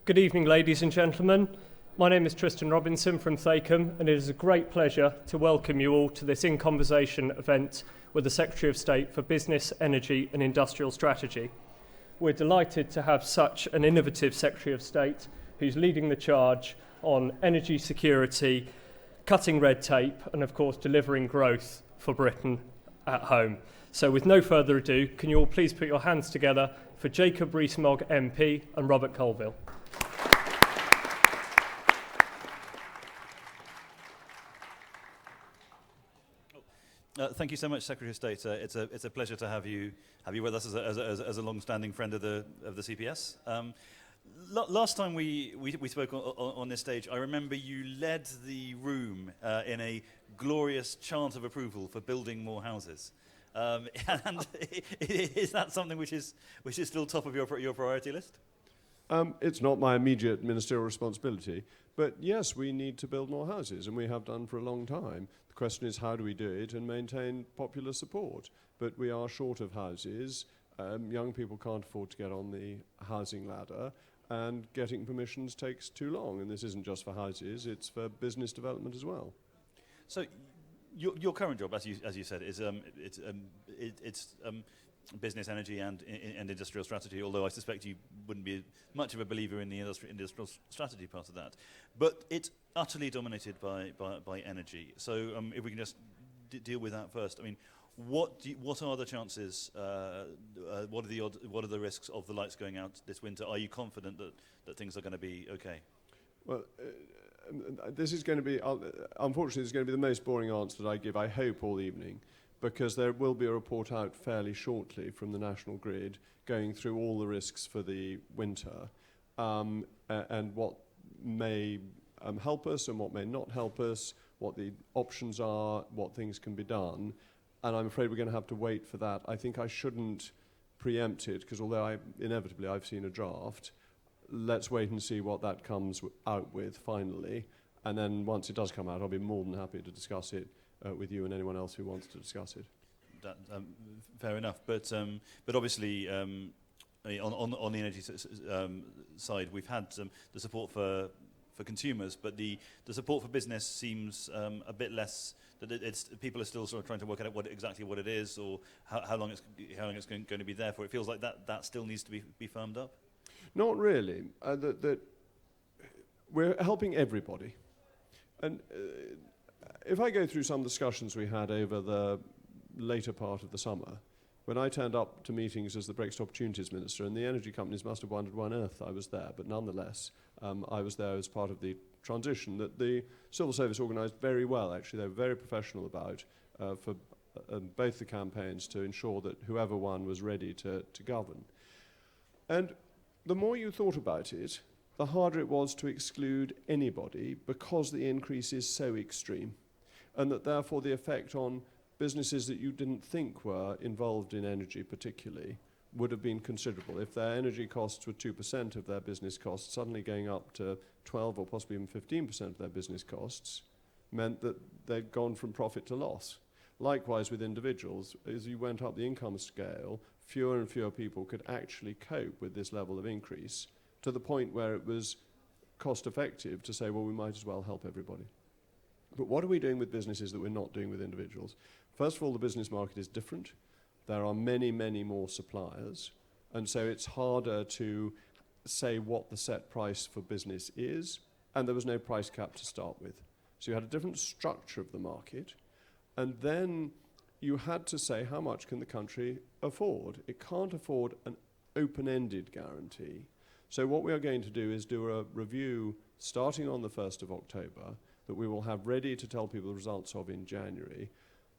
Good evening, ladies and gentlemen. My name is Tristan Robinson from Thacum, and it is a great pleasure to welcome you all to this In Conversation event with the Secretary of State for Business, Energy and Industrial Strategy. We're delighted to have such an innovative Secretary of State who's leading the charge on energy security, cutting red tape, and of course delivering growth for Britain at home. So with no further ado, can you all please put your hands together for Jacob Rees Mogg MP and Robert Colville. Thank you so much, Secretary of State. It's a pleasure to have you with us as a long-standing friend of the CPS. Last time we spoke on this stage, I remember you led the room in a glorious chant of approval for building more houses. And is that something which is still top of your priority list? It's not my immediate ministerial responsibility, but yes, we need to build more houses, and we have done for a long time. The question is, how do we do it and maintain popular support? But we are short of houses. Young people can't afford to get on the housing ladder, and getting permissions takes too long. And this isn't just for houses; it's for business development as well. So, your current job, as you said, is business, energy, and industrial strategy. Although I suspect you wouldn't be much of a believer in the industrial strategy part of that, but it's utterly dominated by energy. So, if we can just deal with that first. I mean, what are the chances? What are the risks of the lights going out this winter? Are you confident that things are going to be okay? Well, this is going to be, unfortunately, this is going to be the most boring answer that I give, I hope, all evening, because there will be a report out fairly shortly from the National Grid going through all the risks for the winter and what may help us and what may not help us, what the options are, what things can be done. And I'm afraid we're going to have to wait for that. I think I shouldn't preempt it, because although inevitably I've seen a draft, let's wait and see what that comes out with finally. And then once it does come out, I'll be more than happy to discuss it with you and anyone else who wants to discuss it. Fair enough. But obviously, on the energy side, we've had the support for consumers, but the support for business seems a bit less. That people are still sort of trying to work out exactly what it is, or how long it's going to be there for. It feels like that still needs to be firmed up. Not really. That we're helping everybody, and if I go through some discussions we had over the later part of the summer, when I turned up to meetings as the Brexit Opportunities Minister, and the energy companies must have wondered why on earth I was there, but nonetheless, I was there as part of the transition that the civil service organised very well, actually. They were very professional about for both the campaigns to ensure that whoever won was ready to govern. And the more you thought about it, the harder it was to exclude anybody, because the increase is so extreme, and that therefore the effect on businesses that you didn't think were involved in energy particularly would have been considerable. If their energy costs were 2% of their business costs, suddenly going up to 12 or possibly even 15% of their business costs meant that they'd gone from profit to loss. Likewise with individuals, as you went up the income scale, fewer and fewer people could actually cope with this level of increase, to the point where it was cost effective to say, well, we might as well help everybody. But what are we doing with businesses that we're not doing with individuals? First of all, the business market is different. There are many, many more suppliers, and so it's harder to say what the set price for business is, and there was no price cap to start with. So you had a different structure of the market, and then you had to say, how much can the country afford? It can't afford an open-ended guarantee. So what we are going to do is do a review starting on the 1st of October that we will have ready to tell people the results of in January,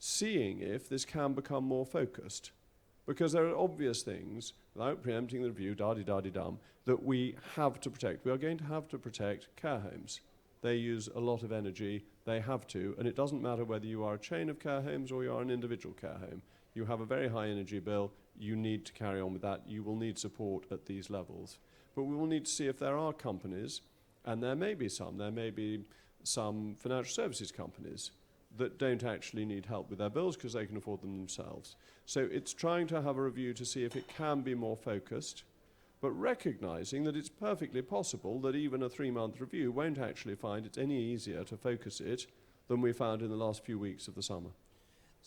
seeing if this can become more focused. Because there are obvious things, without preempting the review, da-di-da-di-dum, that we have to protect. We are going to have to protect care homes. They use a lot of energy, they have to, and it doesn't matter whether you are a chain of care homes or you are an individual care home. You have a very high energy bill, you need to carry on with that, you will need support at these levels. But we will need to see if there are companies, and there may be some financial services companies that don't actually need help with their bills because they can afford them themselves. So it's trying to have a review to see if it can be more focused, but recognising that it's perfectly possible that even a 3-month review won't actually find it's any easier to focus it than we found in the last few weeks of the summer.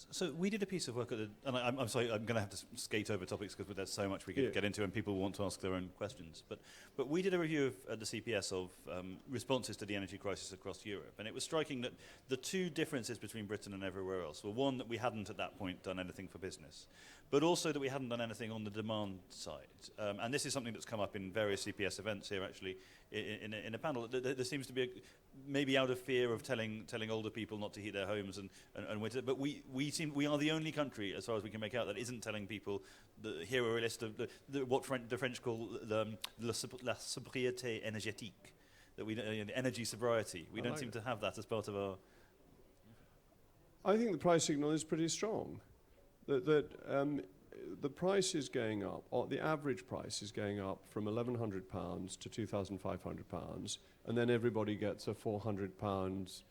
So we did a piece of work and I'm sorry, I'm going to have to skate over topics because there's so much we could get into and people want to ask their own questions. But we did a review at the CPS of responses to the energy crisis across Europe, and it was striking that the two differences between Britain and everywhere else were, one, that we hadn't at that point done anything for business, but also that we hadn't done anything on the demand side. And this is something that's come up in various CPS events here, actually, in a panel. There seems to be maybe out of fear of telling older people not to heat their homes and winter, but we are the only country, as far as we can make out, that isn't telling people here are a list of what the French call la sobriété énergétique, that energy sobriety. We don't seem to have that as part of our. I think the price signal is pretty strong. The price is going up, or the average price is going up from £1,100 to £2,500, and then everybody gets a £400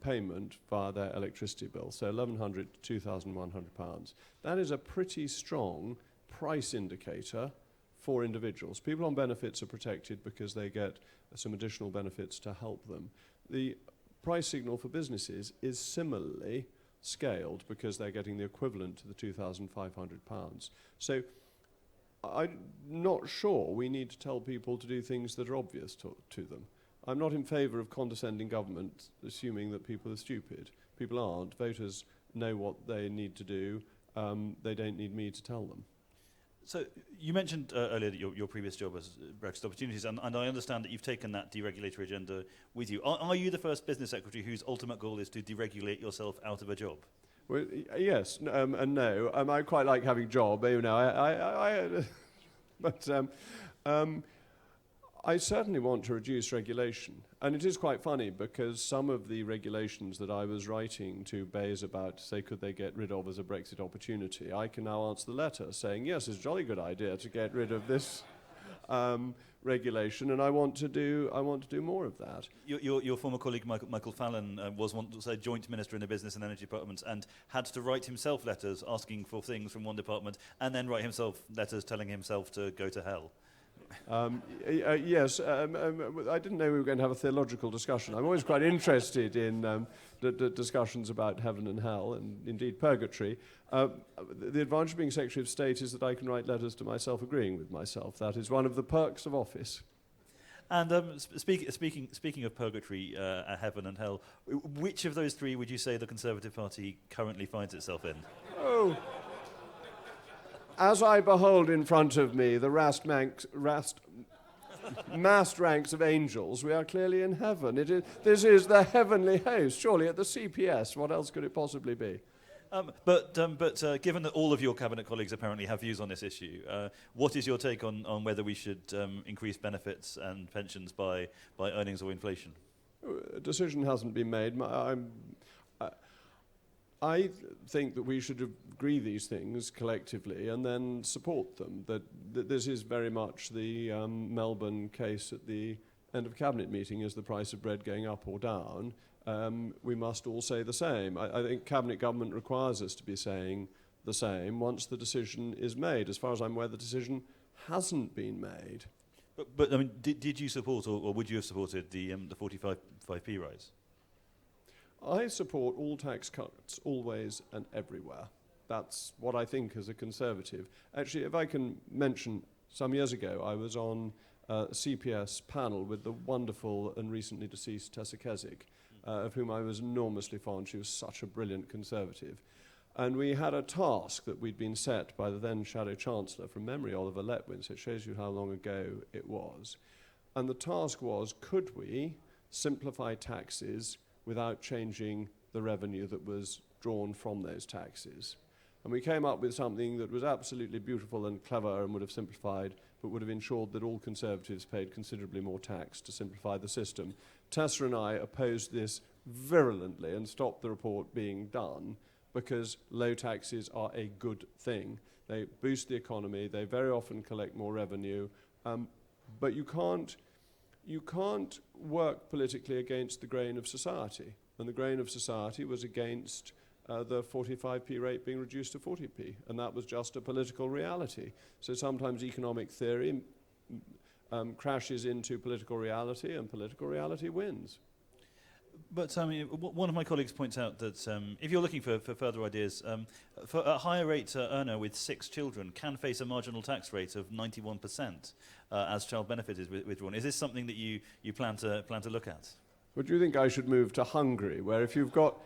payment via their electricity bill, so £1,100 to £2,100. That is a pretty strong price indicator for individuals. People on benefits are protected because they get some additional benefits to help them. The price signal for businesses is similarly scaled because they're getting the equivalent to the £2,500. So I'm not sure we need to tell people to do things that are obvious to them. I'm not in favour of condescending government assuming that people are stupid. People aren't. Voters know what they need to do. They don't need me to tell them. So you mentioned earlier that your previous job was Brexit Opportunities, and I understand that you've taken that deregulatory agenda with you. Are you the first business secretary whose ultimate goal is to deregulate yourself out of a job? Well, yes, and no. I quite like having a job, you know. But I certainly want to reduce regulation. And it is quite funny because some of the regulations that I was writing to Bays about, say, could they get rid of as a Brexit opportunity, I can now answer the letter saying, yes, it's a jolly good idea to get rid of this regulation, and I want to do more of that. Your former colleague Michael Fallon was once a joint minister in the business and energy departments and had to write himself letters asking for things from one department and then write himself letters telling himself to go to hell. Yes, I didn't know we were going to have a theological discussion. I'm always quite interested in the discussions about heaven and hell, and indeed purgatory. The advantage of being Secretary of State is that I can write letters to myself agreeing with myself. That is one of the perks of office. And speaking of purgatory, heaven and hell, which of those three would you say the Conservative Party currently finds itself in? Oh. As I behold in front of me the massed ranks of angels, we are clearly in heaven. This is the heavenly host, surely at the CPS. What else could it possibly be? But given that all of your cabinet colleagues apparently have views on this issue, what is your take on whether we should increase benefits and pensions by earnings or inflation? A decision hasn't been made. I think that we should agree these things collectively and then support them. That this is very much the Melbourne case at the end of a cabinet meeting: is the price of bread going up or down? We must all say the same. I think cabinet government requires us to be saying the same once the decision is made. As far as I'm aware, the decision hasn't been made. But I mean, did you support or would you have supported the 45p rise? I support all tax cuts, always and everywhere. That's what I think as a Conservative. Actually, if I can mention, some years ago I was on a CPS panel with the wonderful and recently deceased Tessa Keswick, of whom I was enormously fond. She was such a brilliant Conservative. And we had a task that we'd been set by the then Shadow Chancellor, from memory Oliver Letwin, so it shows you how long ago it was. And the task was, could we simplify taxes without changing the revenue that was drawn from those taxes? And we came up with something that was absolutely beautiful and clever and would have simplified, but would have ensured that all Conservatives paid considerably more tax to simplify the system. Tessa and I opposed this virulently and stopped the report being done because low taxes are a good thing. They boost the economy, they very often collect more revenue, but you can't work politically against the grain of society. And the grain of society was against the 45p rate being reduced to 40p, and that was just a political reality. So sometimes economic theory crashes into political reality, and political reality wins. But one of my colleagues points out that if you're looking for further ideas, for a higher rate earner with 6 children can face a marginal tax rate of 91% as child benefit is withdrawn. Is this something that you plan to look at? Would you think I should move to Hungary, where if you've got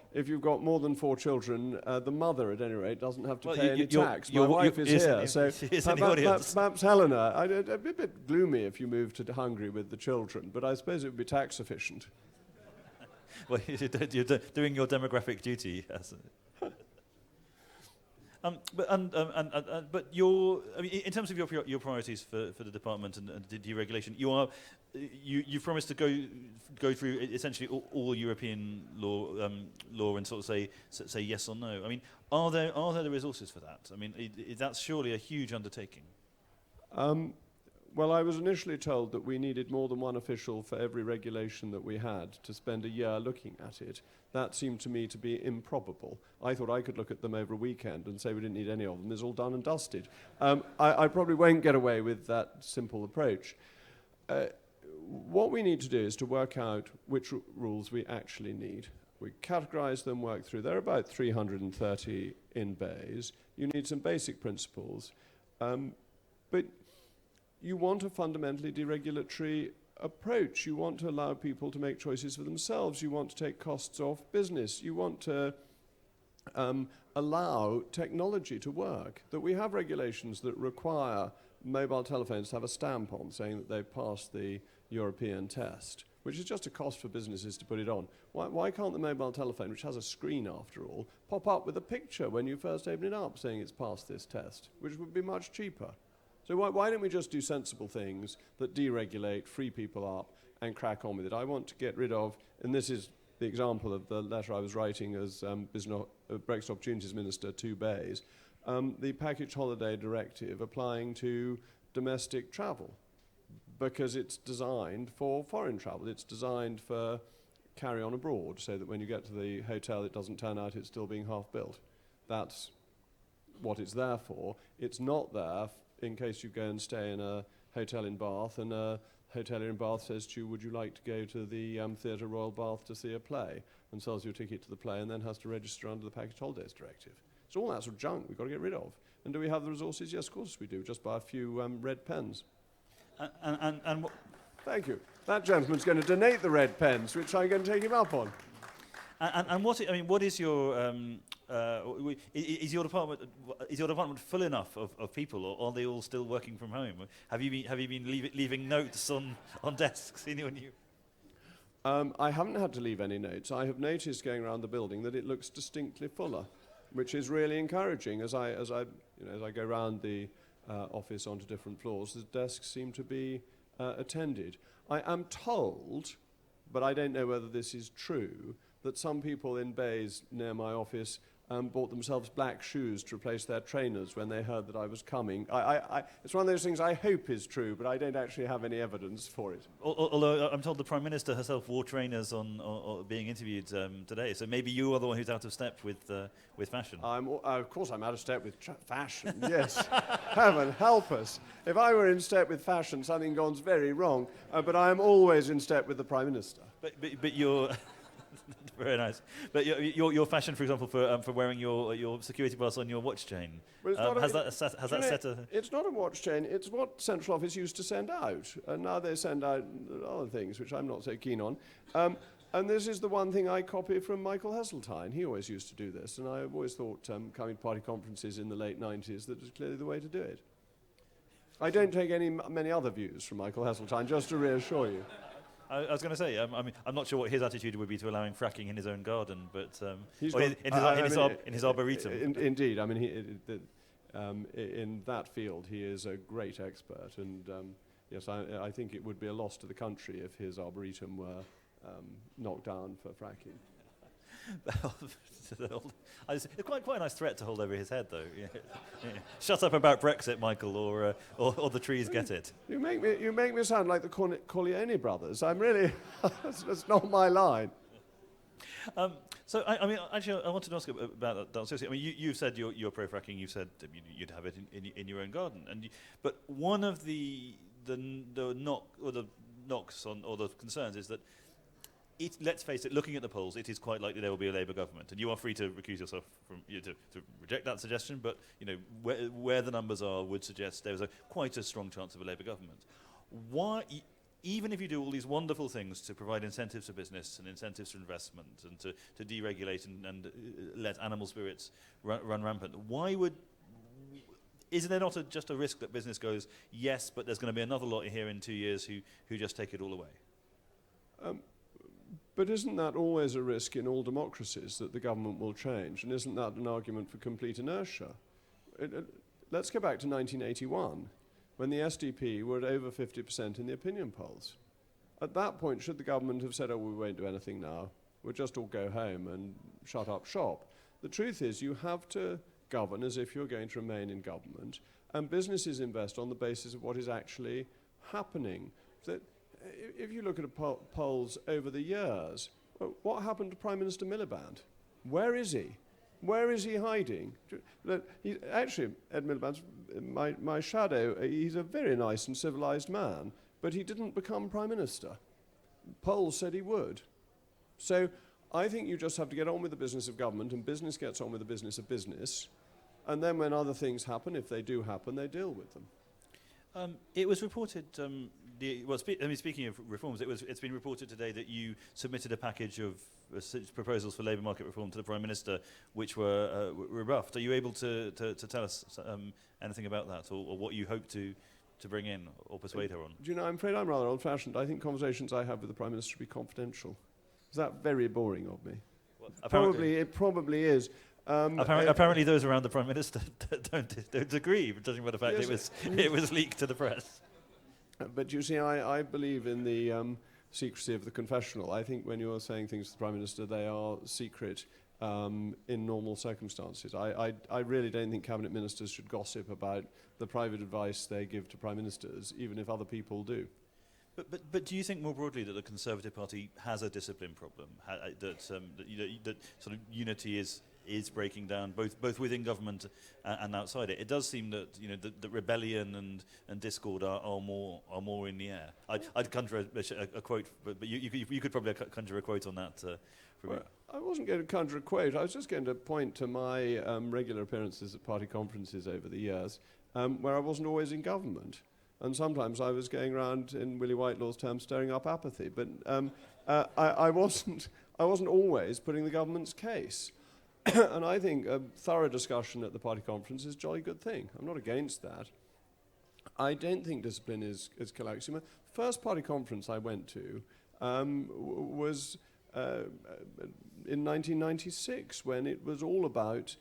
more than 4 children, the mother, at any rate, doesn't have to pay any tax? My wife is here, so perhaps Helena. It'd be a bit gloomy if you moved to Hungary with the children, but I suppose it would be tax efficient. Well, you're doing your demographic duty. Yes. But in terms of your priorities for the department and deregulation, you've promised to go through essentially all European law and sort of say yes or no. I mean, are there the resources for that? I mean, that's surely a huge undertaking. Well, I was initially told that we needed more than one official for every regulation that we had to spend a year looking at it. That seemed to me to be improbable. I thought I could look at them over a weekend and say we didn't need any of them. It's all done and dusted. I probably won't get away with that simple approach. What we need to do is to work out which rules we actually need. We categorize them, work through. There are about 330 in bays. You need some basic principles. But you want a fundamentally deregulatory approach. You want to allow people to make choices for themselves. You want to take costs off business. You want to allow technology to work. That we have regulations that require mobile telephones to have a stamp on saying that they've passed the European test, which is just a cost for businesses to put it on. Why can't the mobile telephone, which has a screen after all, pop up with a picture when you first open it up saying it's passed this test, which would be much cheaper? So why don't we just do sensible things that deregulate, free people up, and crack on with it? I want to get rid of, and this is the example of the letter I was writing as Brexit Opportunities Minister to Bays, the Package Holiday Directive applying to domestic travel, because it's designed for foreign travel. It's designed for carry on abroad, so that when you get to the hotel, it doesn't turn out it's still being half built. That's what it's there for. It's not there in case you go and stay in a hotel in Bath and a hotelier in Bath says to you, would you like to go to the Theatre Royal Bath to see a play, and sells you a ticket to the play and then has to register under the Package Holidays Directive. So all that sort of junk we've got to get rid of. And do we have the resources? Yes, of course we do. Just buy a few red pens. Thank you. That gentleman's going to donate the red pens, which I'm going to take him up on. What is your is your department full enough of people, or are they all still working from home? Have you been leaving notes on desks in your new? I haven't had to leave any notes. I have noticed going around the building that it looks distinctly fuller, which is really encouraging. As I go around the office onto different floors, the desks seem to be attended. I am told, but I don't know whether this is true, that some people in bays near my office bought themselves black shoes to replace their trainers when they heard that I was coming. It's one of those things I hope is true, but I don't actually have any evidence for it. Although I'm told the Prime Minister herself wore trainers on being interviewed today, so maybe you are the one who's out of step with fashion. Of course I'm out of step with fashion, yes. Heaven help us. If I were in step with fashion, something goes very wrong, but I am always in step with the Prime Minister. But you're... Very nice. But your fashion, for example, for wearing your security brass on your watch chain, It's not a watch chain. It's what Central Office used to send out, and now they send out other things, which I'm not so keen on. And this is the one thing I copy from Michael Heseltine. He always used to do this, and I've always thought, coming to party conferences in the late 90s, that was clearly the way to do it. I don't take many other views from Michael Heseltine, just to reassure you. I was going to say, I'm not sure what his attitude would be to allowing fracking in his own garden, but in his arboretum. Indeed, I mean, in that field, he is a great expert, and yes, I think it would be a loss to the country if his arboretum were knocked down for fracking. It's quite a nice threat to hold over his head, though. Yeah. Shut up about Brexit, Michael, or the trees get it. You make me sound like the Corleone brothers. I'm really that's not my line. So, I mean, actually, I wanted to ask about that. Seriously, I mean, you've said you're pro-fracking. You've said you'd have it in your own garden. But one of the knocks on, or the concerns is that let's face it, looking at the polls, it is quite likely there will be a Labour government, and you are free to recuse yourself from to reject that suggestion. But where the numbers are would suggest there is quite a strong chance of a Labour government. Why? Even if you do all these wonderful things to provide incentives for business and incentives for investment and to deregulate and let animal spirits run rampant, isn't there not just a risk that business goes, yes, but there's going to be another lot here in 2 years who just take it all away? But isn't that always a risk in all democracies, that the government will change? And isn't that an argument for complete inertia? Let's go back to 1981. When the SDP were at over 50% in the opinion polls. At that point, should the government have said, oh, we won't do anything now, we'll just all go home and shut up shop? The truth is, you have to govern as if you're going to remain in government, and businesses invest on the basis of what is actually happening. That if you look at polls over the years, what happened to Prime Minister Miliband? Where is he? Where is he hiding? Actually, Ed Miliband's my shadow. He's a very nice and civilised man, but he didn't become Prime Minister. Polls said he would. So I think you just have to get on with the business of government, and business gets on with the business of business. And then when other things happen, if they do happen, they deal with them. It was reported, speaking of reforms, it's been reported today that you submitted a package of proposals for labour market reform to the Prime Minister, which were rebuffed. Are you able to tell us anything about that, or what you hope to bring in or persuade her on? Do you know, I'm afraid I'm rather old-fashioned. I think conversations I have with the Prime Minister should be confidential. Is that very boring of me? Well, it probably is. Apparently those around the Prime Minister don't agree, judging by the fact it was leaked to the press. But you see, I believe in the secrecy of the confessional. I think when you're saying things to the Prime Minister, they are secret in normal circumstances. I really don't think Cabinet Ministers should gossip about the private advice they give to Prime Ministers, even if other people do. But do you think more broadly that the Conservative Party has a discipline problem, that sort of unity is breaking down both within government and outside it? It does seem that the rebellion and discord are more in the air. I'd conjure a quote, but you could probably conjure a quote on that. Well, I wasn't going to conjure a quote. I was just going to point to my regular appearances at party conferences over the years, where I wasn't always in government. And sometimes I was going around, in Willie Whitelaw's terms, stirring up apathy. But I wasn't always putting the government's case. And I think a thorough discussion at the party conference is a jolly good thing. I'm not against that. I don't think discipline is Calaxima. First party conference I went to was in 1996, when it was all about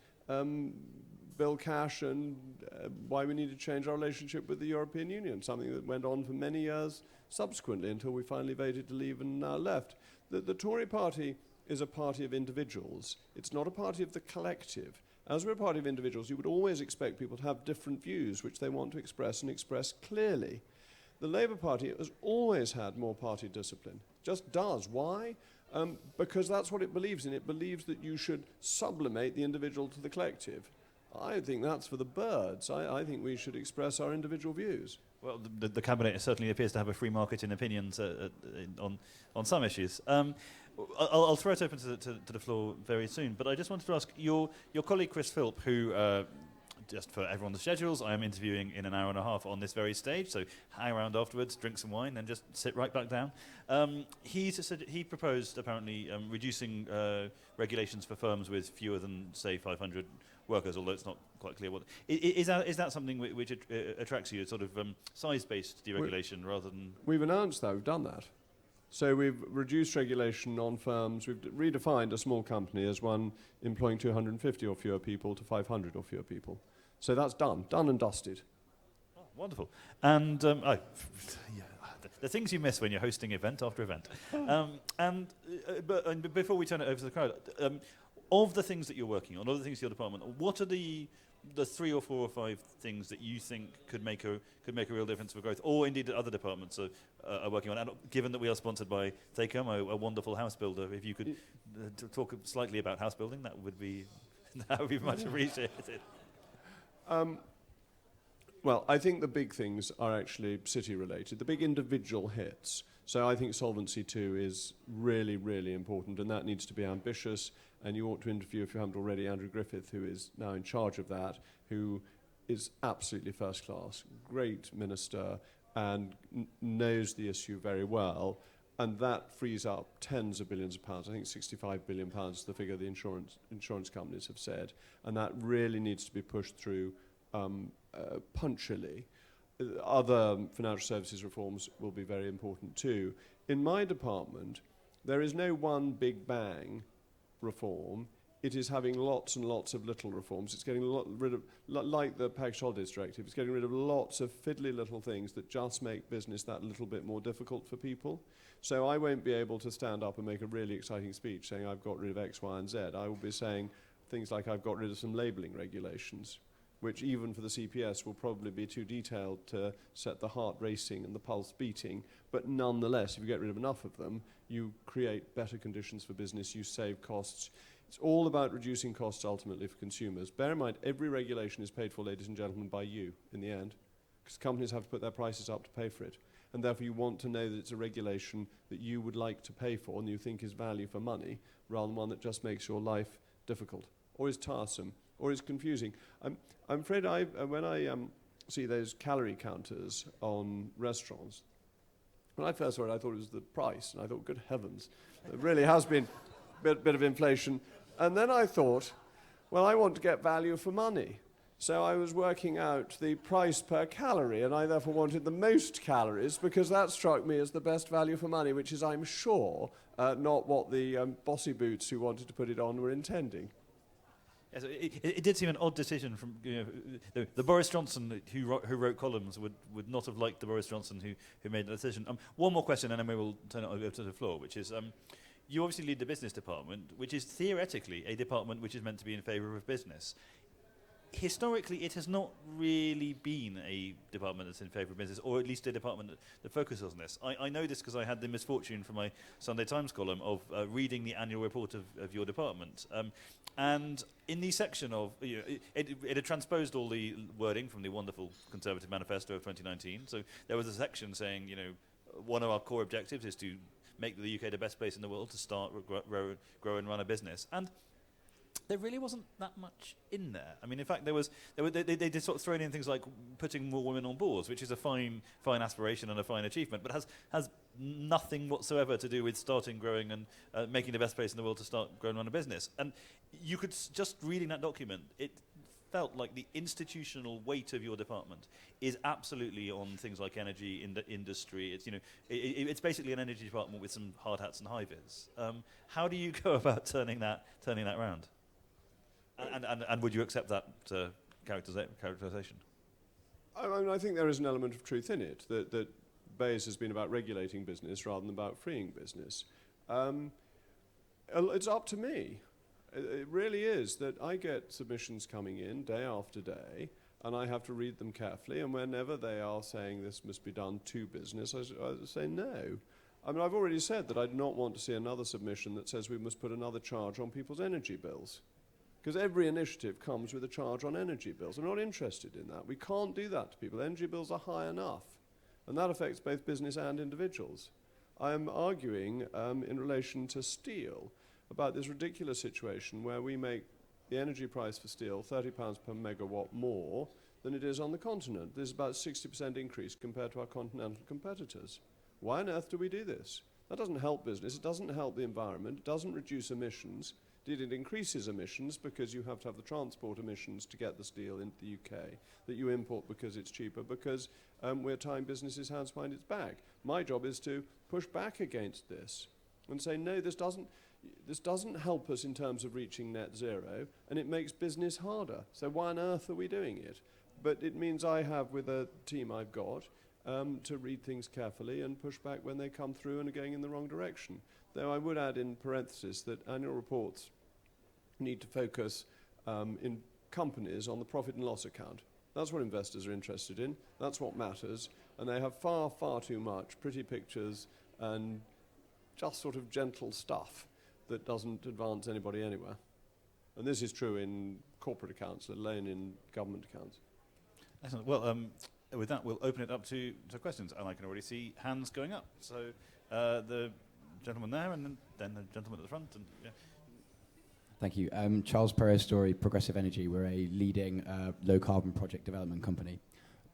Bill Cash and why we need to change our relationship with the European Union, something that went on for many years subsequently until we finally voted to leave and now left. The Tory party is a party of individuals. It's not a party of the collective. As we're a party of individuals, you would always expect people to have different views which they want to express and express clearly. The Labour Party has always had more party discipline. Just does. Why? Because that's what it believes in. It believes that you should sublimate the individual to the collective. I think that's for the birds. I think we should express our individual views. Well, the Cabinet certainly appears to have a free market in opinions on some issues. I'll throw it open to the floor very soon, but I just wanted to ask your colleague Chris Philp, who, just for everyone's schedules, I am interviewing in an hour and a half on this very stage, so hang around afterwards, drink some wine, and just sit right back down. He proposed, apparently, reducing regulations for firms with fewer than, say, 500 workers, although it's not quite clear what. Is that something which attracts you, sort of size-based deregulation rather than... We've announced that, we've done that. So we've reduced regulation on firms. We've redefined a small company as one employing 250 or fewer people to 500 or fewer people. So that's done and dusted. Oh, wonderful. And the things you miss when you're hosting event after event. But before we turn it over to the crowd, of the things that you're working on, of the things in your department, what are the the 3 or 4 or 5 things that you think could make a real difference for growth, or indeed that other departments are working on? And given that we are sponsored by Thacom, a wonderful house builder, if you could talk slightly about house building, that would be much appreciated. Well, I think the big things are actually city-related, the big individual hits. So I think Solvency II is really, really important, and that needs to be ambitious. And you ought to interview, if you haven't already, Andrew Griffith, who is now in charge of that, who is absolutely first class, great minister, and knows the issue very well. And that frees up tens of billions of pounds. I think 65 billion pounds is the figure the insurance companies have said. And that really needs to be pushed through punctually. Other financial services reforms will be very important too. In my department, there is no one big bang reform. It is having lots and lots of little reforms. It's getting rid of, like the Package Holidays Directive, it's getting rid of lots of fiddly little things that just make business that little bit more difficult for people. So I won't be able to stand up and make a really exciting speech saying I've got rid of X, Y, and Z. I will be saying things like I've got rid of some labelling regulations, which even for the CPS will probably be too detailed to set the heart racing and the pulse beating. But nonetheless, if you get rid of enough of them, you create better conditions for business, you save costs. It's all about reducing costs ultimately for consumers. Bear in mind, every regulation is paid for, ladies and gentlemen, by you in the end, because companies have to put their prices up to pay for it. And therefore you want to know that it's a regulation that you would like to pay for and you think is value for money, rather than one that just makes your life difficult, or is tiresome, or is confusing. I'm afraid when I see those calorie counters on restaurants, when I first saw it, I thought it was the price, and I thought, good heavens, there really has been a bit of inflation. And then I thought, well, I want to get value for money. So I was working out the price per calorie, and I therefore wanted the most calories, because that struck me as the best value for money, which is, I'm sure, not what the bossy boots who wanted to put it on were intending. Yes, it did seem an odd decision from the Boris Johnson who wrote columns would not have liked the Boris Johnson who made the decision. One more question, and then we will turn it over to the floor, which is you obviously lead the business department, which is theoretically a department which is meant to be in favour of business. Historically, it has not really been a department that's in favour of business, or at least a department that focuses on this. I know this because I had the misfortune for my Sunday Times column of reading the annual report of your department. And in the section of, it had transposed all the wording from the wonderful Conservative Manifesto of 2019. So there was a section saying, one of our core objectives is to make the UK the best place in the world to start, grow and run a business. And there really wasn't that much in there. I mean, in fact, they did sort of throw in things like putting more women on boards, which is a fine aspiration and a fine achievement, but has nothing whatsoever to do with starting, growing, and making the best place in the world to start, grow, and run a business. And you could just reading that document, it felt like the institutional weight of your department is absolutely on things like energy, industry. It's it's basically an energy department with some hard hats and high vis. How do you go about turning that round? And would you accept that characterization? I think there is an element of truth in it, that BEIS has been about regulating business rather than about freeing business. It's up to me. It really is that I get submissions coming in day after day, and I have to read them carefully, and whenever they are saying this must be done to business, I say no. I mean, I've already said that I do not want to see another submission that says we must put another charge on people's energy bills. Because every initiative comes with a charge on energy bills. I'm not interested in that. We can't do that to people. Energy bills are high enough. And that affects both business and individuals. I am arguing in relation to steel about this ridiculous situation where we make the energy price for steel £30 per megawatt more than it is on the continent. There's about a 60% increase compared to our continental competitors. Why on earth do we do this? That doesn't help business. It doesn't help the environment. It doesn't reduce emissions. It increases emissions because you have to have the transport emissions to get the steel into the UK that you import because it's cheaper, because we're tying businesses' hands behind its back. My job is to push back against this and say, no, this doesn't help us in terms of reaching net zero, and it makes business harder. So why on earth are we doing it? But it means I have, with a team I've got, to read things carefully and push back when they come through and are going in the wrong direction. Though I would add in parenthesis that annual reports need to focus in companies on the profit and loss account. That's what investors are interested in. That's what matters. And they have far, far too much pretty pictures and just sort of gentle stuff that doesn't advance anybody anywhere. And this is true in corporate accounts, let alone in government accounts. Excellent. Well, with that, we'll open it up to questions. And I can already see hands going up. So the gentleman there, and then the gentleman at the front. And, yeah. Thank you. Charles Perez Story, Progressive Energy. We're a leading low-carbon project development company.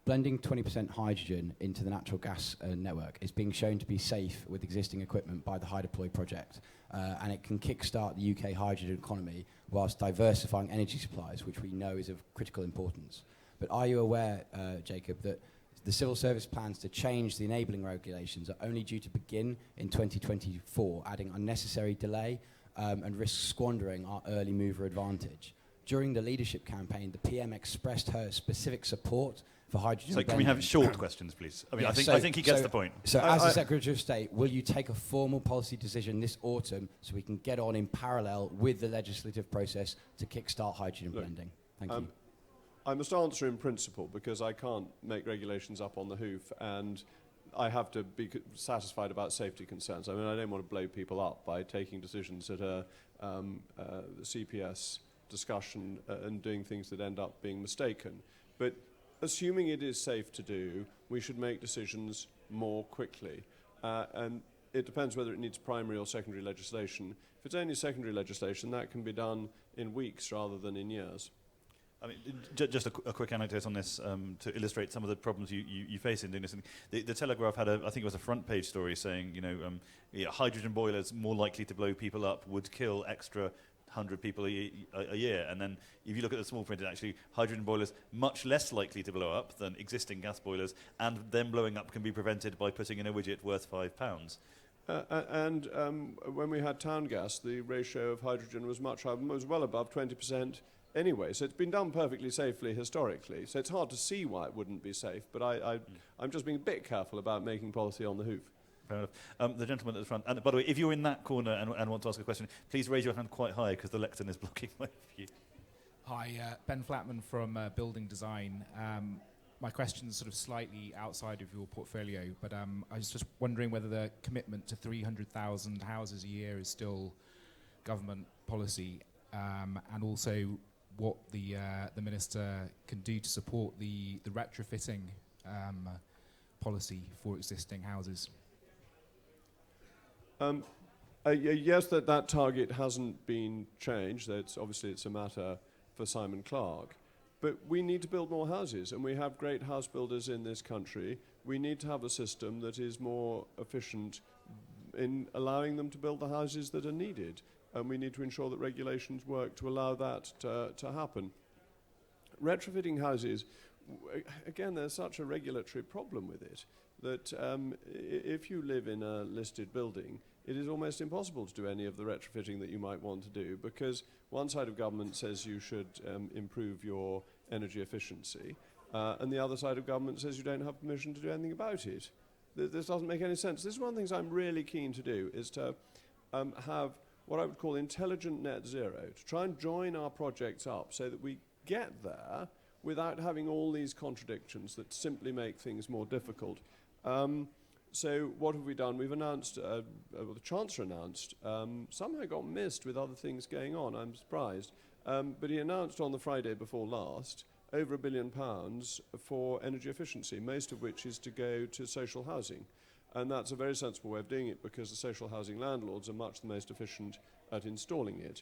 Blending 20% hydrogen into the natural gas network is being shown to be safe with existing equipment by the High Deploy project, and it can kickstart the UK hydrogen economy whilst diversifying energy supplies, which we know is of critical importance. But are you aware, Jacob, that the civil service plans to change the enabling regulations are only due to begin in 2024, adding unnecessary delay and risk squandering our early mover advantage? During the leadership campaign, the PM expressed her specific support for hydrogen. So can we have short questions, please? I mean, yeah, I think he gets the point. So as the Secretary of State, will you take a formal policy decision this autumn so we can get on in parallel with the legislative process to kickstart hydrogen blending? Thank you. I must answer in principle because I can't make regulations up on the hoof, and I have to be satisfied about safety concerns. I mean, I don't want to blow people up by taking decisions at a CPS discussion and doing things that end up being mistaken. But assuming it is safe to do, we should make decisions more quickly. And it depends whether it needs primary or secondary legislation. If it's only secondary legislation, that can be done in weeks rather than in years. I mean, just a quick anecdote on this to illustrate some of the problems you face in doing this. And the Telegraph had I think it was a front page story saying, hydrogen boilers more likely to blow people up, would kill extra 100 people a year. And then if you look at the small print, actually hydrogen boilers much less likely to blow up than existing gas boilers, and them blowing up can be prevented by putting in a widget worth £5. And when we had town gas, the ratio of hydrogen was much higher, was well above 20%. Anyway, so it's been done perfectly safely historically, so it's hard to see why it wouldn't be safe, but I'm just being a bit careful about making policy on the hoof. Fair enough. The gentleman at the front, and by the way, if you're in that corner and want to ask a question, please raise your hand quite high because the lectern is blocking my view. Hi, Ben Flatman from Building Design. My question is sort of slightly outside of your portfolio, but I was just wondering whether the commitment to 300,000 houses a year is still government policy, and also what the Minister can do to support the retrofitting policy for existing houses. Yes, that target hasn't been changed. It's a matter for Simon Clarke. But we need to build more houses, and we have great house builders in this country. We need to have a system that is more efficient in allowing them to build the houses that are needed. And we need to ensure that regulations work to allow that to happen. Retrofitting houses, again, there's such a regulatory problem with it that if you live in a listed building, it is almost impossible to do any of the retrofitting that you might want to do because one side of government says you should improve your energy efficiency and the other side of government says you don't have permission to do anything about it. This doesn't make any sense. This is one of the things I'm really keen to do, is to have what I would call intelligent net zero, to try and join our projects up so that we get there without having all these contradictions that simply make things more difficult. So what have we done? We've announced, the Chancellor announced, somehow got missed with other things going on, I'm surprised, but he announced on the Friday before last over £1 billion for energy efficiency, most of which is to go to social housing. And that's a very sensible way of doing it because the social housing landlords are much the most efficient at installing it.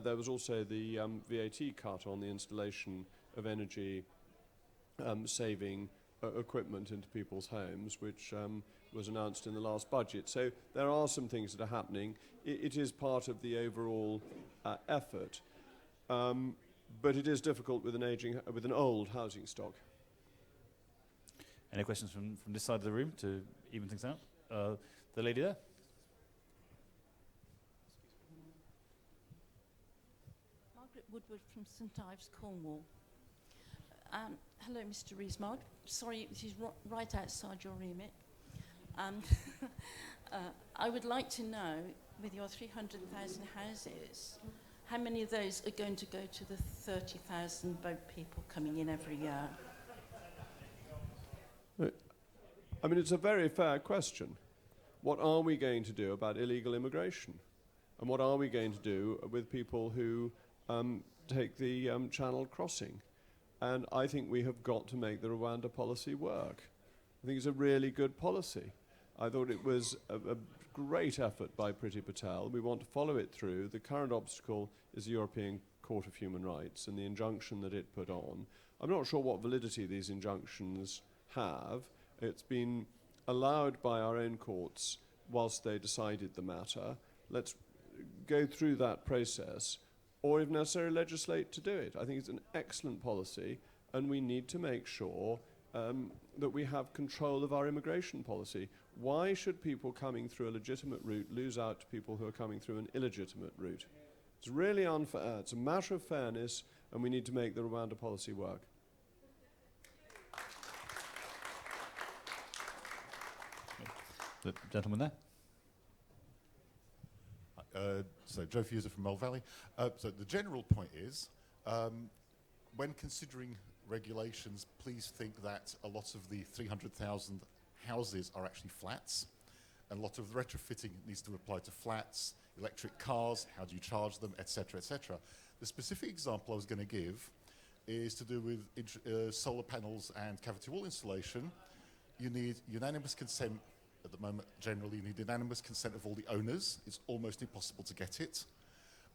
There was also the VAT cut on the installation of energy saving equipment into people's homes, which was announced in the last budget. So there are some things that are happening. It is part of the overall effort, but it is difficult with an old housing stock. Any questions from this side of the room to even things out? The lady there. Margaret Woodward from St Ives, Cornwall. Hello, Mr. Rees. Mogg. Sorry, this is right outside your remit. I would like to know, with your 300,000 houses, how many of those are going to go to the 30,000 boat people coming in every year? I mean, it's a very fair question. What are we going to do about illegal immigration? And what are we going to do with people who take the Channel crossing? And I think we have got to make the Rwanda policy work. I think it's a really good policy. I thought it was a great effort by Priti Patel. We want to follow it through. The current obstacle is the European Court of Human Rights and the injunction that it put on. I'm not sure what validity these injunctions have. It's been allowed by our own courts whilst they decided the matter. Let's go through that process, or if necessary, legislate to do it. I think it's an excellent policy, and we need to make sure that we have control of our immigration policy. Why should people coming through a legitimate route lose out to people who are coming through an illegitimate route? It's really unfair. It's a matter of fairness, and we need to make the Rwanda policy work. The gentleman there. So Joe Fuser from Mill Valley. So the general point is, when considering regulations, please think that a lot of the 300,000 houses are actually flats, and a lot of the retrofitting needs to apply to flats, electric cars, how do you charge them, etc., etc. The specific example I was going to give is to do with solar panels and cavity wall installation. You need unanimous consent. At the moment, generally, you need unanimous consent of all the owners. It's almost impossible to get it.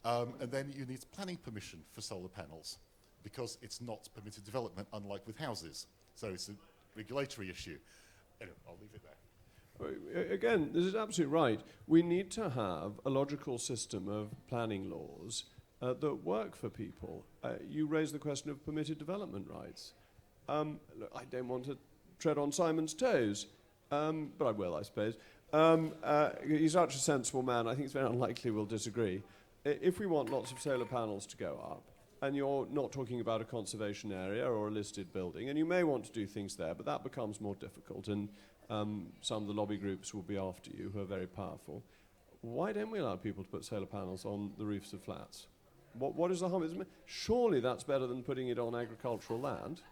And then you need planning permission for solar panels, because it's not permitted development, unlike with houses. So it's a regulatory issue. Anyway, I'll leave it there. Again, this is absolutely right. We need to have a logical system of planning laws that work for people. You raise the question of permitted development rights. Look, I don't want to tread on Simon's toes. But I will, I suppose. He's such a sensible man, I think it's very unlikely we'll disagree. If we want lots of solar panels to go up, and you're not talking about a conservation area or a listed building, and you may want to do things there, but that becomes more difficult, and some of the lobby groups will be after you, who are very powerful. Why don't we allow people to put solar panels on the roofs of flats? What is the harm? Surely that's better than putting it on agricultural land,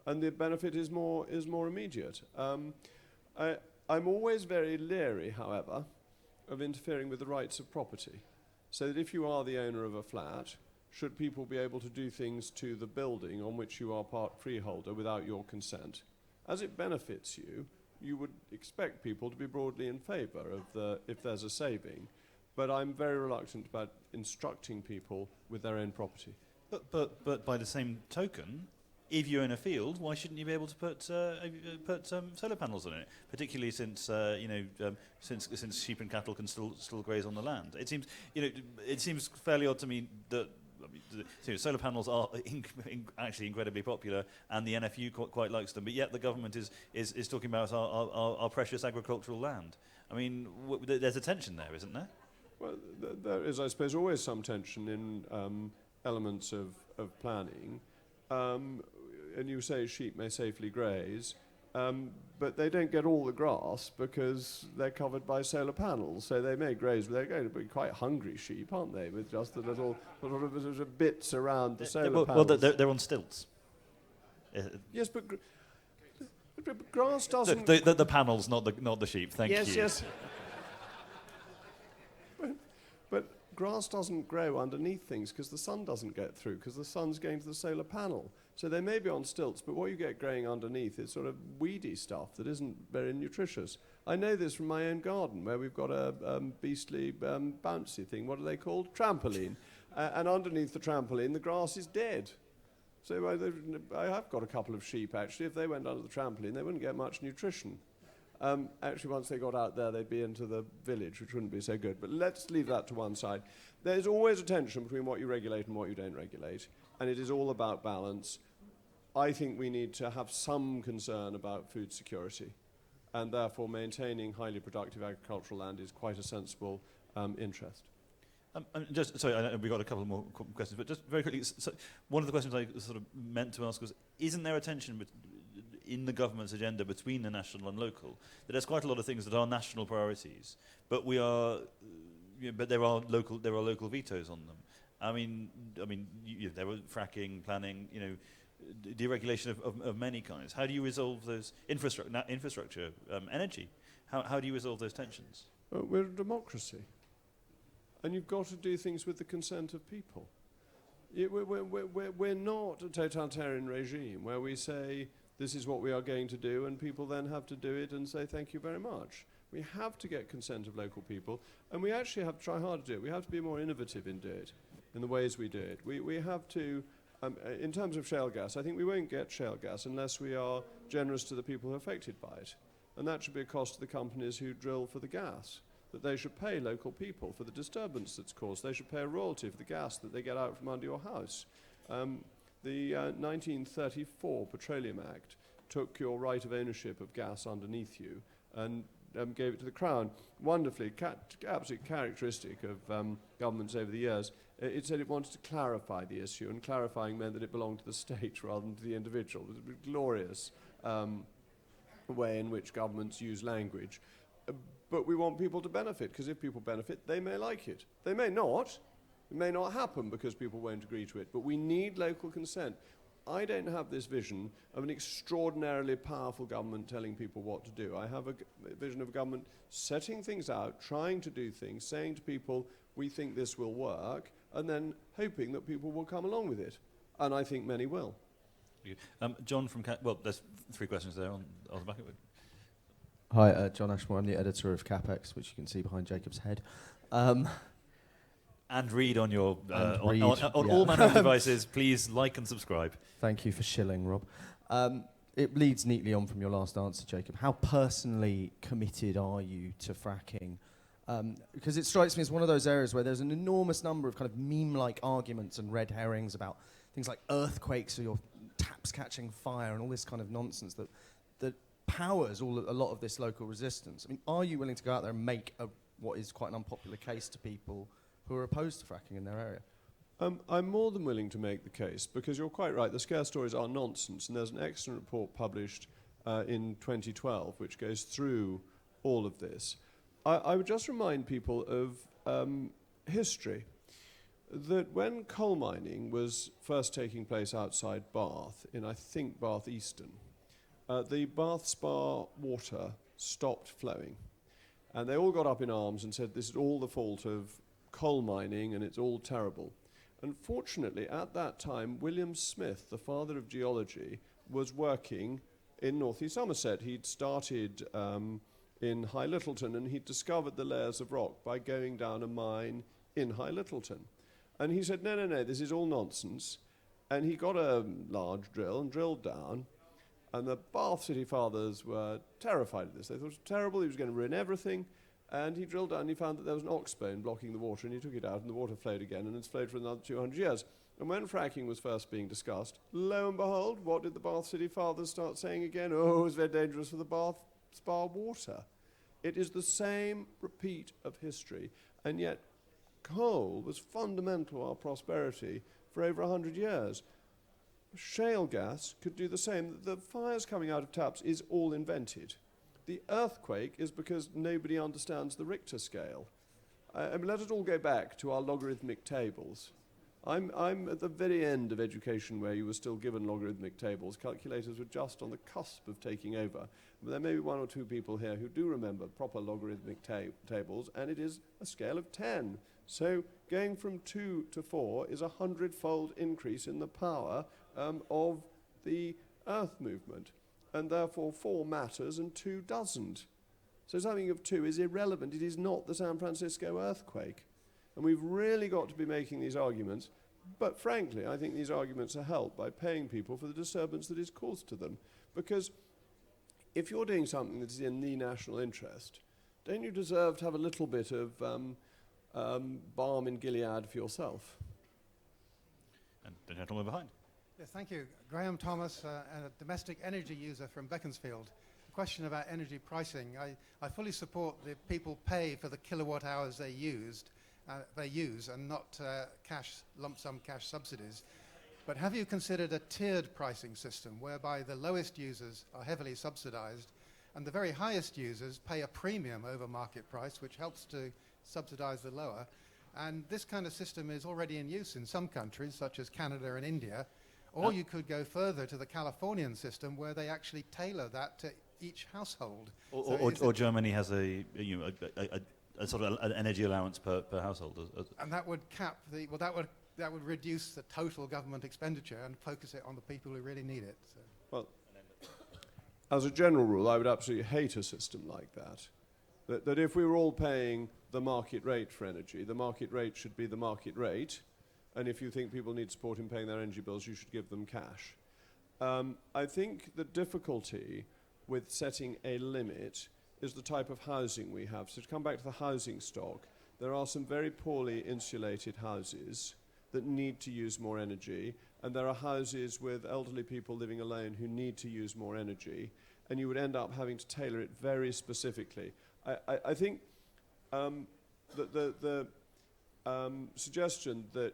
and the benefit is more immediate. I'm always very leery, however, of interfering with the rights of property. So that if you are the owner of a flat, should people be able to do things to the building on which you are part freeholder without your consent? As it benefits you, you would expect people to be broadly in favour of if there's a saving. But I'm very reluctant about instructing people with their own property. But by the same token, if you own a field, why shouldn't you be able to put solar panels on it? Particularly since since sheep and cattle can still graze on the land. It seems fairly odd to me that solar panels are actually incredibly popular, and the NFU quite likes them. But yet the government is talking about our precious agricultural land. I mean, there's a tension there, isn't there? Well, there is, I suppose, always some tension in elements of planning. And you say sheep may safely graze, but they don't get all the grass because they're covered by solar panels. So they may graze, but they're going to be quite hungry sheep, aren't they, with just the little sort of bits around the solar panels. Well, they're on stilts. Yes, but grass doesn't... The panels, not the sheep, thank you. Yes. But grass doesn't grow underneath things because the sun doesn't get through, because the sun's going to the solar panel. So they may be on stilts, but what you get growing underneath is sort of weedy stuff that isn't very nutritious. I know this from my own garden, where we've got a beastly bouncy thing. What are they called? Trampoline. And underneath the trampoline, the grass is dead. So I have got a couple of sheep, actually. If they went under the trampoline, they wouldn't get much nutrition. Actually, once they got out there, they'd be into the village, which wouldn't be so good. But let's leave that to one side. There's always a tension between what you regulate and what you don't regulate, and it is all about balance. I think we need to have some concern about food security, and therefore maintaining highly productive agricultural land is quite a sensible interest. Sorry, I know we've got a couple more questions, but just very quickly, so one of the questions I sort of meant to ask was, isn't there a tension in the government's agenda between the national and local? That there's quite a lot of things that are national priorities, but there are local vetoes on them. I mean, there was fracking, planning, deregulation of many kinds. How do you resolve those infrastructure, energy? How do you resolve those tensions? Well, we're a democracy, and you've got to do things with the consent of people. We're not a totalitarian regime where we say this is what we are going to do, and people then have to do it and say thank you very much. We have to get consent of local people, and we actually have to try hard to do it. We have to be more innovative in the ways we do it. We have to, in terms of shale gas, I think we won't get shale gas unless we are generous to the people who are affected by it. And that should be a cost to the companies who drill for the gas, that they should pay local people for the disturbance that's caused. They should pay a royalty for the gas that they get out from under your house. The 1934 Petroleum Act took your right of ownership of gas underneath you and gave it to the Crown. Wonderfully, absolutely characteristic of governments over the years. It said it wanted to clarify the issue, and clarifying meant that it belonged to the state rather than to the individual. It was a glorious way in which governments use language. But we want people to benefit, because if people benefit, they may like it. They may not. It may not happen because people won't agree to it. But we need local consent. I don't have this vision of an extraordinarily powerful government telling people what to do. I have a vision of a government setting things out, trying to do things, saying to people, we think this will work, and then hoping that people will come along with it. And I think many will. John from... there's 3 questions there on the back of it. Hi, John Ashmore. I'm the editor of CapEx, which you can see behind Jacob's head. And read on your on all manner of devices. Please like and subscribe. Thank you for shilling, Rob. It leads neatly on from your last answer, Jacob. How personally committed are you to fracking? Because it strikes me as one of those areas where there's an enormous number of kind of meme-like arguments and red herrings about things like earthquakes or your taps catching fire and all this kind of nonsense that powers a lot of this local resistance. I mean, are you willing to go out there and make what is quite an unpopular case to people who are opposed to fracking in their area? I'm more than willing to make the case, because you're quite right, the scare stories are nonsense, and there's an excellent report published in 2012 which goes through all of this. I would just remind people of history, that when coal mining was first taking place outside Bath, in I think Bath Easton, the Bath Spa water stopped flowing. And they all got up in arms and said, this is all the fault of coal mining and it's all terrible. Unfortunately, at that time, William Smith, the father of geology, was working in North East Somerset. He'd started in High Littleton, and he'd discovered the layers of rock by going down a mine in High Littleton. And he said, no, this is all nonsense. And he got a large drill and drilled down. And the Bath City Fathers were terrified of this. They thought it was terrible, he was going to ruin everything. And he drilled down and he found that there was an oxbone blocking the water, and he took it out and the water flowed again, and it's flowed for another 200 years. And when fracking was first being discussed, lo and behold, what did the Bath City Fathers start saying again? Oh, it was very dangerous for the Bath Spa water. It is the same repeat of history, and yet coal was fundamental to our prosperity for over 100 years. Shale gas could do the same. The fires coming out of taps is all invented. The earthquake is because nobody understands the Richter scale. Let it all go back to our logarithmic tables. I'm at the very end of education where you were still given logarithmic tables. Calculators were just on the cusp of taking over. But there may be 1 or 2 people here who do remember proper logarithmic tables, and it is a scale of 10. So going from 2 to 4 is a 100-fold increase in the power of the Earth movement. And therefore 4 matters and 2 doesn't. So something of 2 is irrelevant. It is not the San Francisco earthquake. And we've really got to be making these arguments. But frankly, I think these arguments are helped by paying people for the disturbance that is caused to them. Because if you're doing something that is in the national interest, don't you deserve to have a little bit of balm in Gilead for yourself? And the gentleman behind. Yes, thank you. Graham Thomas, a domestic energy user from Beaconsfield. A question about energy pricing. I fully support that people pay for the kilowatt hours they use and not lump sum cash subsidies. But have you considered a tiered pricing system whereby the lowest users are heavily subsidized and the very highest users pay a premium over market price, which helps to subsidize the lower? And this kind of system is already in use in some countries, such as Canada and India. Or you could go further to the Californian system, where they actually tailor that to each household. Or Germany has a sort of an energy allowance per household. And that would cap that would reduce the total government expenditure and focus it on the people who really need it. So. Well, as a general rule, I would absolutely hate a system like that. That if we were all paying the market rate for energy, the market rate should be the market rate. And if you think people need support in paying their energy bills, you should give them cash. I think the difficulty with setting a limit is the type of housing we have. So to come back to the housing stock, there are some very poorly insulated houses that need to use more energy, and there are houses with elderly people living alone who need to use more energy, and you would end up having to tailor it very specifically. I think the suggestion that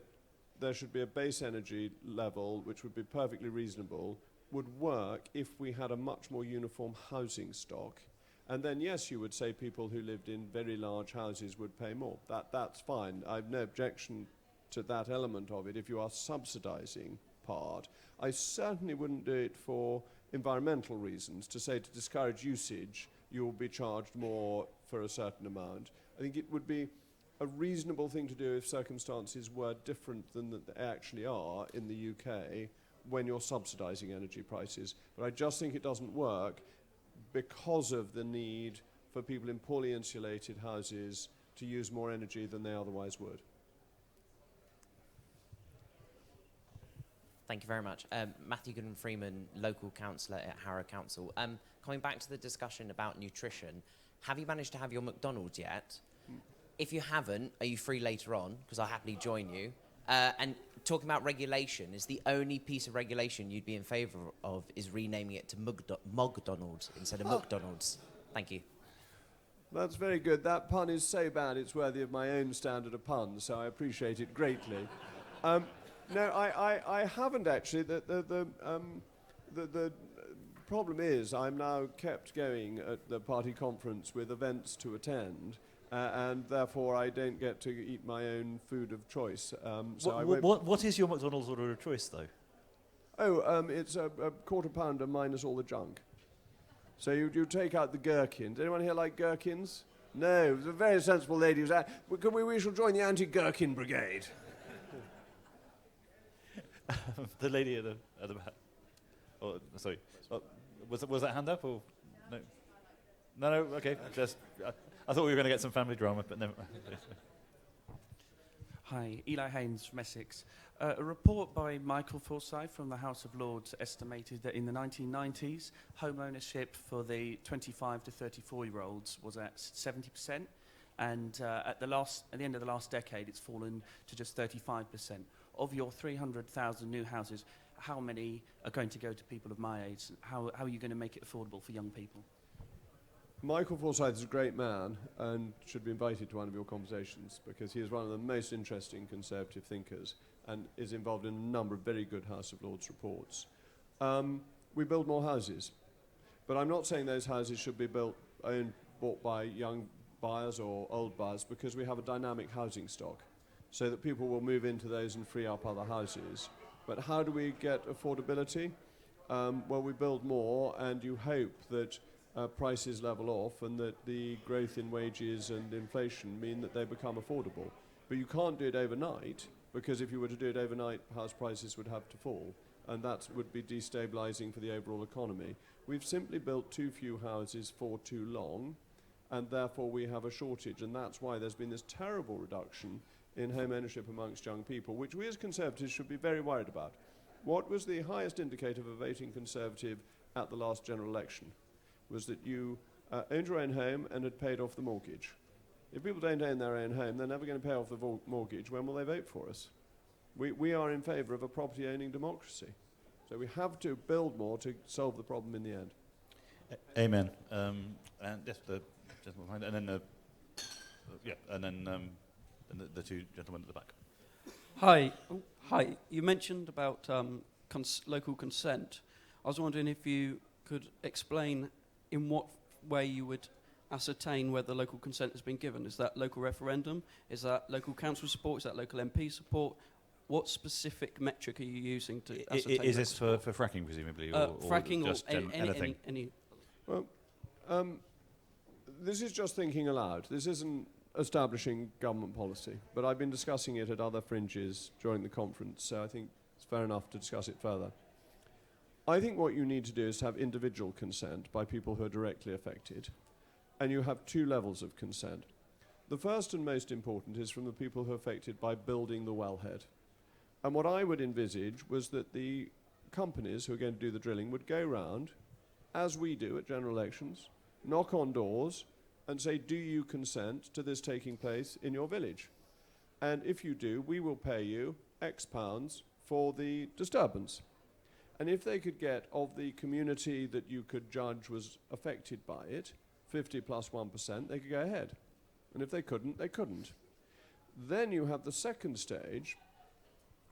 there should be a base energy level which would be perfectly reasonable would work if we had a much more uniform housing stock. And then, yes, you would say people who lived in very large houses would pay more. That's fine. I have no objection to that element of it if you are subsidising part. I certainly wouldn't do it for environmental reasons, to say to discourage usage, you will be charged more for a certain amount. I think it would be a reasonable thing to do if circumstances were different than they actually are in the UK when you're subsidising energy prices. But I just think it doesn't work because of the need for people in poorly insulated houses to use more energy than they otherwise would. Thank you very much. Matthew Goodman-Freeman, local councillor at Harrow Council. Coming back to the discussion about nutrition, have you managed to have your McDonald's yet? If you haven't, are you free later on? Because I'll happily join you. And talking about regulation, is the only piece of regulation you'd be in favour of is renaming it to Mogg-donald's instead of McDonald's? Thank you. That's very good. That pun is so bad it's worthy of my own standard of puns, so I appreciate it greatly. No, I haven't actually. The problem is I'm now kept going at the party conference with events to attend, and therefore I don't get to eat my own food of choice. What is your McDonald's order of choice, though? Oh, it's a quarter pounder minus all the junk. So you take out the gherkins. Anyone here like gherkins? No, it was a very sensible lady who said, we shall join the anti-gherkin brigade. The lady at the back. Oh, sorry. Oh, was that hand up or no? No. Okay. Just I thought we were going to get some family drama, but never. Hi, Eli Haynes from Essex. A report by Michael Forsyth from the House of Lords estimated that in the 1990s, home ownership for the 25 to 34-year-olds was at 70%, and at the end of the last decade, it's fallen to just 35%. Of your 300,000 new houses, how many are going to go to people of my age? How are you going to make it affordable for young people? Michael Forsyth is a great man and should be invited to one of your conversations because he is one of the most interesting Conservative thinkers and is involved in a number of very good House of Lords reports. We build more houses, but I'm not saying those houses should be bought by young buyers or old buyers because we have a dynamic housing stock, so that people will move into those and free up other houses. But how do we get affordability? Well, we build more, and you hope that prices level off and that the growth in wages and inflation mean that they become affordable. But you can't do it overnight, because if you were to do it overnight, house prices would have to fall, and that would be destabilizing for the overall economy. We've simply built too few houses for too long, and therefore we have a shortage, and that's why there's been this terrible reduction in home ownership amongst young people, which we as Conservatives should be very worried about. What was the highest indicator of a voting Conservative at the last general election? Was that you owned your own home and had paid off the mortgage. If people don't own their own home, they're never going to pay off the mortgage. When will they vote for us? We are in favour of a property-owning democracy. So we have to build more to solve the problem in the end. Amen. And yes, the gentleman behind, and then the two gentlemen at the back. Hi. You mentioned about local consent. I was wondering if you could explain in what way you would ascertain whether local consent has been given? Is that local referendum? Is that local council support? Is that local MP support? What specific metric are you using to ascertain? Is this for fracking, presumably, or fracking just anything? Any Well, this is just thinking aloud. This isn't establishing government policy, but I've been discussing it at other fringes during the conference, so I think it's fair enough to discuss it further. I think what you need to do is have individual consent by people who are directly affected, and you have two levels of consent. The first and most important is from the people who are affected by building the wellhead. And what I would envisage was that the companies who are going to do the drilling would go round, as we do at general elections, knock on doors and say, do you consent to this taking place in your village? And if you do, we will pay you X pounds for the disturbance. And if they could get of the community that you could judge was affected by it, 50 plus 1%, they could go ahead. And if they couldn't, they couldn't. Then you have the second stage,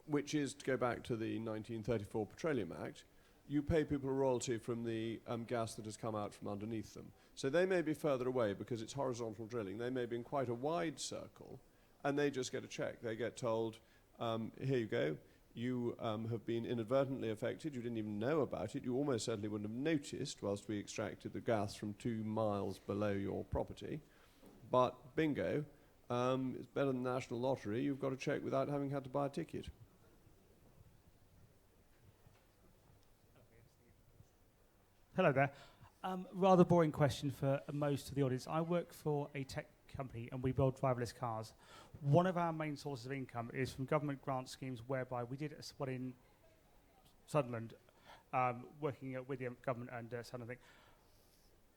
which is to go back to the 1934 Petroleum Act. You pay people a royalty from the gas that has come out from underneath them. So they may be further away because it's horizontal drilling. They may be in quite a wide circle, and they just get a check. They get told, here you go. You have been inadvertently affected. You didn't even know about it. You almost certainly wouldn't have noticed whilst we extracted the gas from 2 miles below your property. But bingo, it's better than the National Lottery. You've got a check without having had to buy a ticket. Hello there. Rather boring question for most of the audience. I work for a tech company and we build driverless cars. One of our main sources of income is from government grant schemes whereby we did a spot in Sunderland working with the government and Sunderland.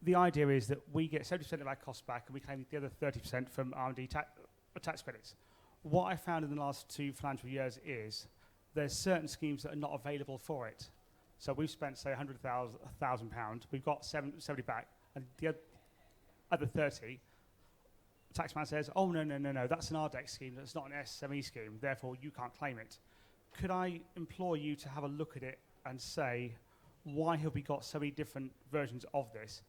The idea is that we get 70% of our costs back and we claim the other 30% from R&D tax credits. What I found in the last 2 financial years is there's certain schemes that are not available for it. So we've spent, say, £100,000. We've got 70 back, and the other 30, the taxman says, oh, no, that's an RDEX scheme, that's not an SME scheme, therefore you can't claim it. Could I implore you to have a look at it and say, why have we got so many different versions of this?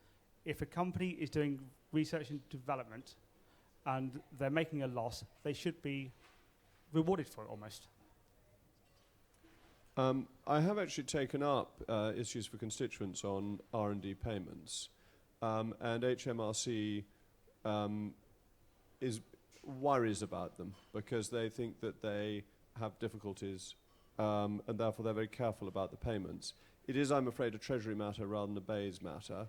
If a company is doing research and development and they're making a loss, they should be rewarded for it almost. I have actually taken up issues for constituents on R&D payments, and HMRC worries about them because they think that they have difficulties and therefore they're very careful about the payments. It is, I'm afraid, a Treasury matter rather than a Bayes matter,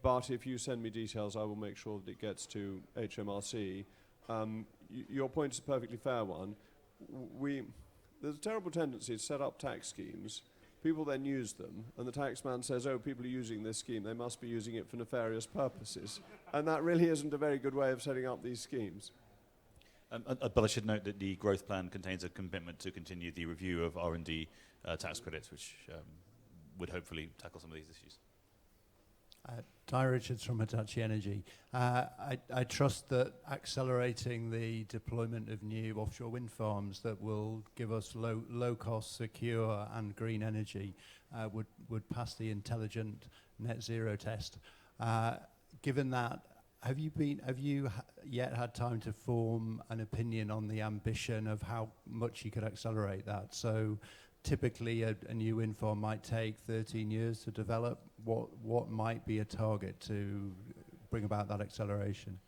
but if you send me details, I will make sure that it gets to HMRC. Your point is a perfectly fair one. There's a terrible tendency to set up tax schemes. People then use them, and the taxman says, oh, people are using this scheme. They must be using it for nefarious purposes. And that really isn't a very good way of setting up these schemes. But I should note that the growth plan contains a commitment to continue the review of R&D tax credits, which would hopefully tackle some of these issues. Ty Richards from Hitachi Energy. I trust that accelerating the deployment of new offshore wind farms that will give us low-cost, secure and green energy would pass the intelligent net zero test. Given that, have you yet had time to form an opinion on the ambition of how much you could accelerate that? So typically a new wind farm might take 13 years to develop. What might be a target to bring about that acceleration?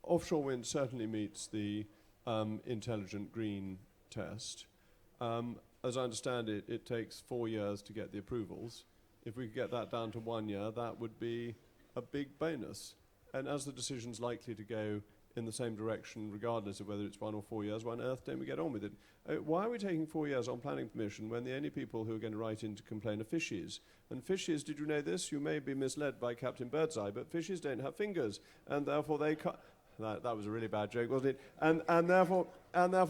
Offshore wind certainly meets the intelligent green test. As I understand it, it takes 4 years to get the approvals. If we could get that down to 1 year, that would be a big bonus. And as the decision's likely to go in the same direction, regardless of whether it's 1 or 4 years, why on earth don't we get on with it? Why are we taking 4 years on planning permission when the only people who are going to write in to complain are fishes? And fishes, did you know this? You may be misled by Captain Birdseye, but fishes don't have fingers, and therefore they can't... That was a really bad joke, wasn't it? And therefore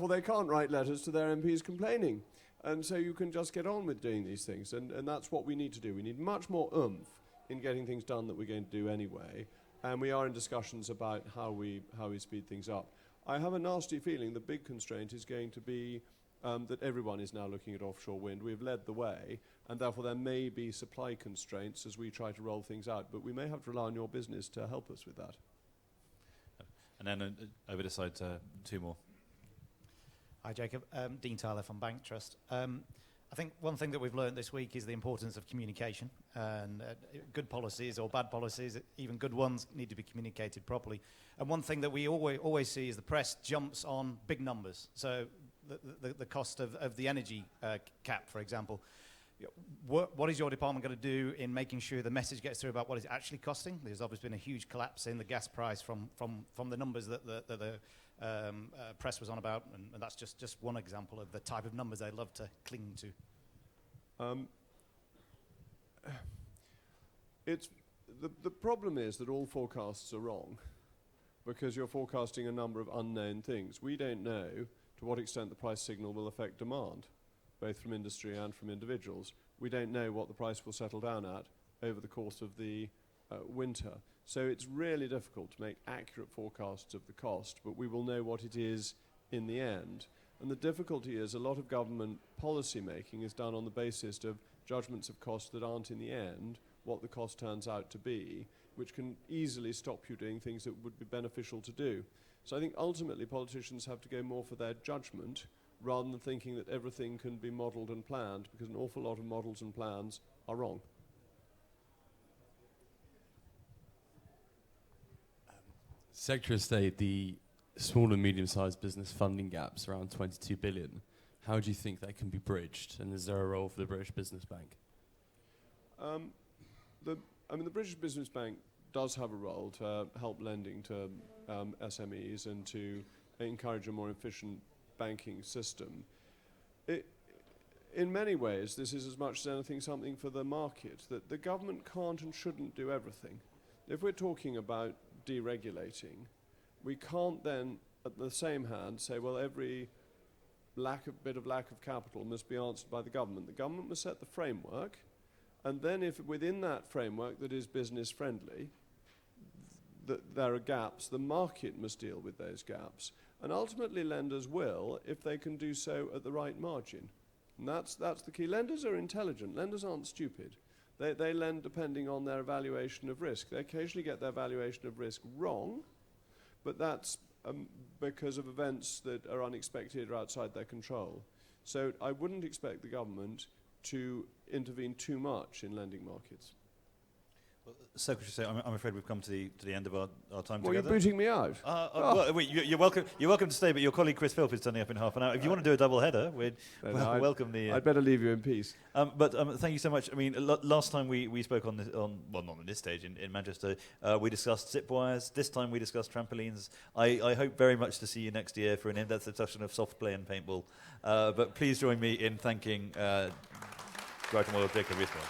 they can't write letters to their MPs complaining. And so you can just get on with doing these things, and that's what we need to do. We need much more oomph in getting things done that we're going to do anyway, and we are in discussions about how we speed things up. I have a nasty feeling the big constraint is going to be that everyone is now looking at offshore wind. We've led the way, and therefore there may be supply constraints as we try to roll things out, but we may have to rely on your business to help us with that. And then over this side, two more. Hi, Jacob. Dean Tyler from Bank Trust. I think one thing that we've learned this week is the importance of communication. And good policies or bad policies, even good ones, need to be communicated properly. And one thing that we always see is the press jumps on big numbers. So the cost of the energy cap, for example. What is your department going to do in making sure the message gets through about what it's actually costing? There's obviously been a huge collapse in the gas price from the numbers that the press was on about, and that's just one example of the type of numbers they love to cling to. It's the problem is that all forecasts are wrong because you're forecasting a number of unknown things. We don't know to what extent the price signal will affect demand, both from industry and from individuals. We don't know what the price will settle down at over the course of the winter. So it's really difficult to make accurate forecasts of the cost, but we will know what it is in the end. And the difficulty is a lot of government policy making is done on the basis of judgments of cost that aren't in the end what the cost turns out to be, which can easily stop you doing things that would be beneficial to do. So I think ultimately politicians have to go more for their judgment rather than thinking that everything can be modelled and planned, because an awful lot of models and plans are wrong. Secretary of State, the small and medium-sized business funding gaps around 22 billion. How do you think that can be bridged, and is there a role for the British Business Bank? The British Business Bank does have a role to help lending to SMEs and to encourage a more efficient banking system. In many ways, this is as much as anything something for the market, that the government can't and shouldn't do everything. If we're talking about deregulating, we can't then, at the same hand, say, well, every bit of lack of capital must be answered by the government. The government must set the framework, and then if within that framework that is business friendly, there are gaps, the market must deal with those gaps. And ultimately lenders will, if they can do so at the right margin. And that's the key. Lenders are intelligent. Lenders aren't stupid. They lend depending on their evaluation of risk. They occasionally get their evaluation of risk wrong, but that's because of events that are unexpected or outside their control. So I wouldn't expect the government to intervene too much in lending markets. Well, Secretary, I'm afraid we've come to the end of our time Well, together. you're booting me out. Well, wait, you're welcome. You're welcome to stay, but your colleague Chris Philp is turning up in half an hour. If you want to do a double header, we'd welcome the. I'd better leave you in peace. But thank you so much. I mean, last time we spoke on well, not on this stage in Manchester, we discussed zip wires. This time we discussed trampolines. I hope very much to see you next year for an in-depth discussion of soft play and paintball. But please join me in thanking Jacob Rees-Mogg.